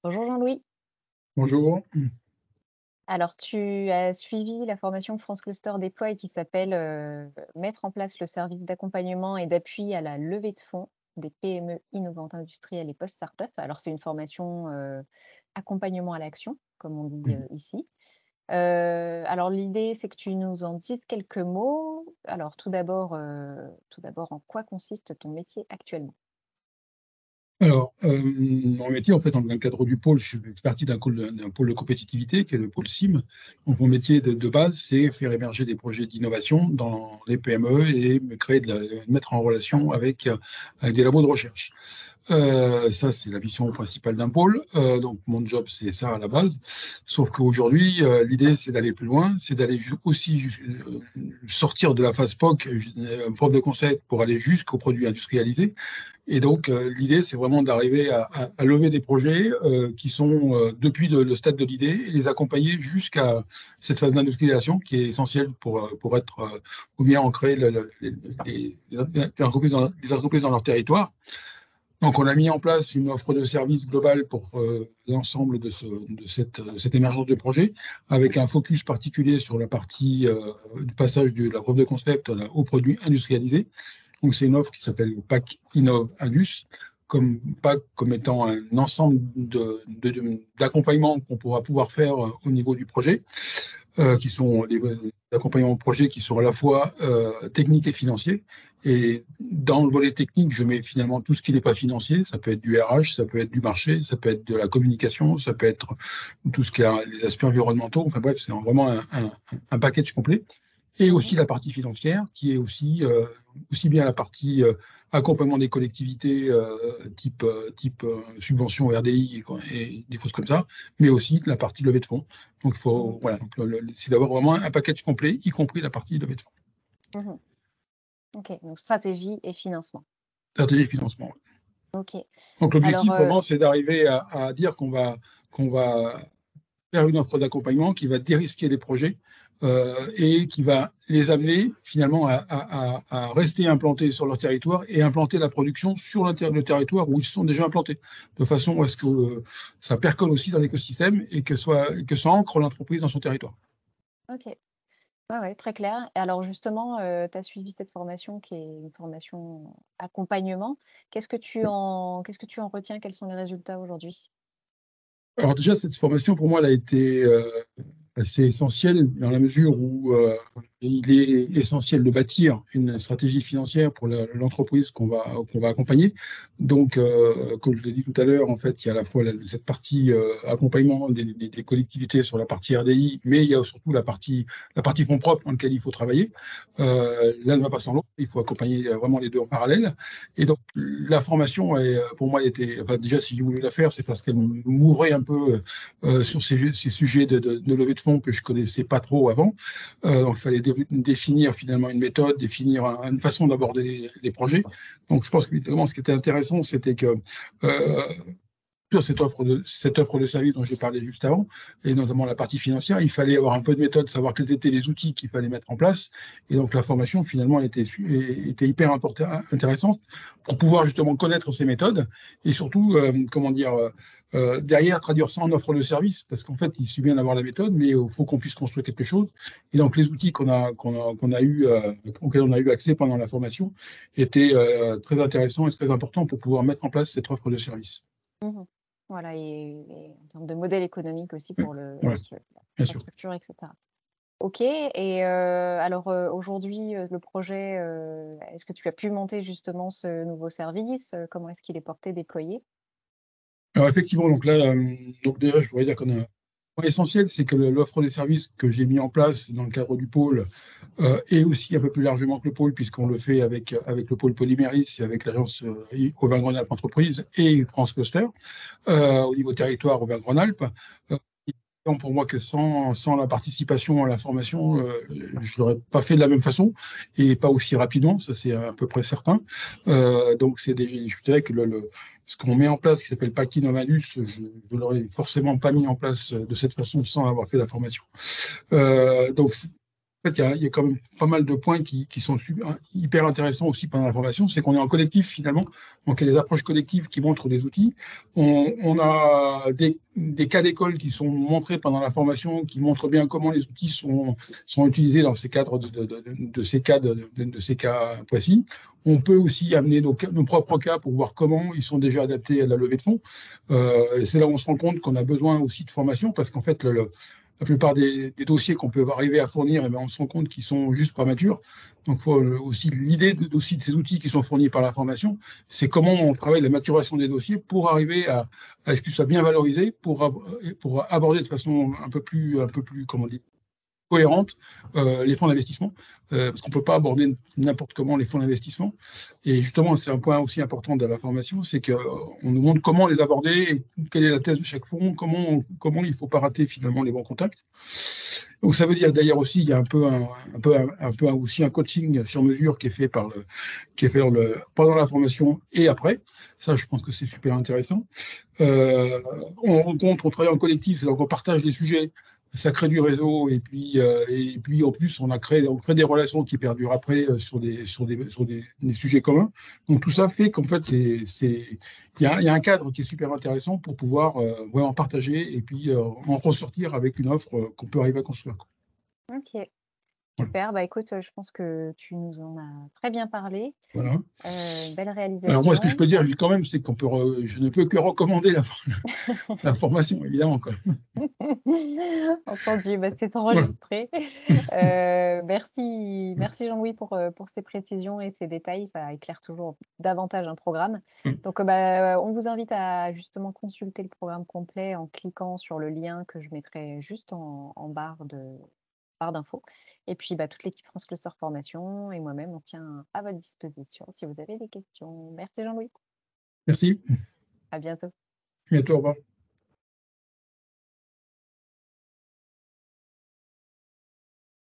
Bonjour Jean-Louis. Bonjour. Alors, tu as suivi la formation que France Cluster déploie et qui s'appelle Mettre en place le service d'accompagnement et d'appui à la levée de fonds des PME innovantes industrielles et post-start-up. Alors, c'est une formation accompagnement à l'action, comme on dit ici. Alors, l'idée, c'est que tu nous en dises quelques mots. Alors, tout d'abord, en quoi consiste ton métier actuellement? Alors, mon métier, en fait, dans le cadre du pôle, je suis partie d'un pôle de compétitivité qui est le pôle SIM. Donc, mon métier de base, c'est faire émerger des projets d'innovation dans les PME et mettre en relation avec des labos de recherche. Ça, c'est la mission principale d'un pôle. Donc, mon job, c'est ça à la base. Sauf qu'aujourd'hui, l'idée, c'est d'aller plus loin, c'est d'aller sortir de la phase POC, preuve de concept, pour aller jusqu'aux produits industrialisés. Et donc, l'idée, c'est vraiment d'arriver à lever des projets qui sont depuis le stade de l'idée et les accompagner jusqu'à cette phase d'industrialisation qui est essentielle pour être ou bien ancrer les entreprises dans leur territoire. Donc, on a mis en place une offre de service globale pour l'ensemble de cette émergence de projet, avec un focus particulier sur la partie du passage de la preuve de concept au produit industrialisé. Donc, c'est une offre qui s'appelle PAC Innov Indus, comme PAC comme étant un ensemble d'accompagnements qu'on pourra pouvoir faire au niveau du projet, qui sont des accompagnements de projet qui sont à la fois techniques et financiers. Et dans le volet technique, je mets finalement tout ce qui n'est pas financier. Ça peut être du RH, ça peut être du marché, ça peut être de la communication, ça peut être tout ce qui est les aspects environnementaux. Enfin bref, c'est vraiment un package complet et Mhm. aussi la partie financière, qui est aussi bien la partie accompagnement des collectivités type subvention RDI et des choses comme ça, mais aussi la partie levée de fonds. Donc, Mhm. voilà, donc c'est d'avoir vraiment un package complet, y compris la partie levée de fonds. Mhm. Ok, donc stratégie et financement. Stratégie et financement. Ok. Donc, Alors, l'objectif vraiment, c'est d'arriver à dire qu'on va faire une offre d'accompagnement qui va dérisquer les projets et qui va les amener finalement à rester implantés sur leur territoire et implanter la production sur le territoire où ils sont déjà implantés, de façon à ce que ça percole aussi dans l'écosystème et que ça ancre l'entreprise dans son territoire. ok. Ouais, ouais, très clair. Et alors justement, tu as suivi cette formation qui est une formation accompagnement. Qu'est-ce que tu en retiens? Quels sont les résultats aujourd'hui? Alors déjà, cette formation, pour moi, elle a été assez essentiel dans la mesure où il est essentiel de bâtir une stratégie financière pour l'entreprise qu'on va accompagner. Donc, comme je l'ai dit tout à l'heure, en fait, il y a à la fois cette partie accompagnement des collectivités sur la partie RDI, mais il y a surtout la partie fonds propres dans laquelle il faut travailler. L'un ne va pas sans l'autre, il faut accompagner vraiment les deux en parallèle. Et donc, la formation, pour moi, elle était, enfin, déjà, si je voulais la faire, c'est parce qu'elle m'ouvrait un peu sur ces sujets de levée de fonds que je connaissais pas trop avant. Donc, il fallait définir finalement une méthode, définir une façon d'aborder les projets. Donc, je pense que évidemment, ce qui était intéressant, c'était que euh, sur cette offre de service dont j'ai parlé juste avant, et notamment la partie financière, il fallait avoir un peu de méthode, savoir quels étaient les outils qu'il fallait mettre en place. Et donc la formation, finalement, était hyper intéressante pour pouvoir justement connaître ces méthodes et surtout, comment dire, derrière traduire ça en offre de service, parce qu'en fait, il suffit bien d'avoir la méthode, mais il faut qu'on puisse construire quelque chose. Et donc les outils qu'on a eu, auxquels on a eu accès pendant la formation étaient très intéressants et très importants pour pouvoir mettre en place cette offre de service. Mmh. Voilà et en termes de modèle économique aussi Ouais, pour ouais, bien la sûr. structure et cetera. OK et alors, aujourd'hui, le projet, est-ce que tu as pu monter justement ce nouveau service? Comment est-ce qu'il est porté, déployé? Alors effectivement, donc là, donc déjà, je pourrais dire qu'on a un point essentiel, c'est que l'offre de services que j'ai mis en place dans le cadre du pôle, et aussi un peu plus largement que le pôle, puisqu'on le fait avec le pôle Polyméris et avec l'agence Auvergne-Rhône-Alpes Entreprise et France Cluster, au niveau territoire Auvergne-Rhône-Alpes. Euh, donc pour moi que sans la participation à la formation, je ne l'aurais pas fait de la même façon et pas aussi rapidement, ça c'est à peu près certain. Donc c'est déjà, je dirais que ce qu'on met en place qui s'appelle Paki Nomalus, je ne l'aurais forcément pas mis en place de cette façon sans avoir fait la formation. Donc En fait, il y a quand même pas mal de points qui sont hyper intéressants aussi pendant la formation. C'est qu'on est en collectif finalement, donc il y a des approches collectives qui montrent des outils. On a des cas d'école qui sont montrés pendant la formation, qui montrent bien comment les outils sont utilisés dans ces cadres de ces cas précis. On peut aussi amener nos propres cas pour voir comment ils sont déjà adaptés à la levée de fonds. Et c'est là où on se rend compte qu'on a besoin aussi de formation parce qu'en fait, la plupart des dossiers qu'on peut arriver à fournir, eh bien, on se rend compte qu'ils sont juste pas matures. Donc, faut aussi l'idée aussi de ces outils qui sont fournis par la formation, c'est comment on travaille la maturation des dossiers pour arriver à ce qu'ils soient bien valorisés, pour aborder de façon un peu plus, comment dire, cohérente les fonds d'investissement, parce qu'on ne peut pas aborder n'importe comment les fonds d'investissement. Et justement, c'est un point aussi important de la formation, c'est qu'on nous montre comment les aborder, et quelle est la thèse de chaque fonds, comment il ne faut pas rater finalement les bons contacts. Donc ça veut dire d'ailleurs aussi, il y a aussi un coaching sur mesure qui est fait pendant la formation et après. Ça, je pense que c'est super intéressant. On rencontre, on travaille en collectif, c'est-à-dire qu'on partage les sujets, ça crée du réseau, et puis en plus, on crée des relations qui perdurent après des sujets communs. Donc tout ça fait qu'en fait, il y a un cadre qui est super intéressant pour pouvoir vraiment partager et puis en ressortir avec une offre qu'on peut arriver à construire, quoi. OK, Voilà. super. Bah, écoute, je pense que tu nous en as très bien parlé. Voilà. Belle Alors moi, ce que je réalisation. peux dire quand même, c'est je ne peux que recommander la formation, évidemment, quoi. Entendu, bah, c'est Voilà. enregistré. Merci Jean-Louis pour ces précisions et ces détails, ça éclaire toujours davantage un programme. Donc, bah, on vous invite à justement consulter le programme complet en cliquant sur le lien que je mettrai juste en barre d'infos. Et puis, bah, toute l'équipe France Cluster Formation et moi-même, on se tient à votre disposition si vous avez des questions. Merci Jean-Louis, Merci. à bientôt. À bientôt, au revoir.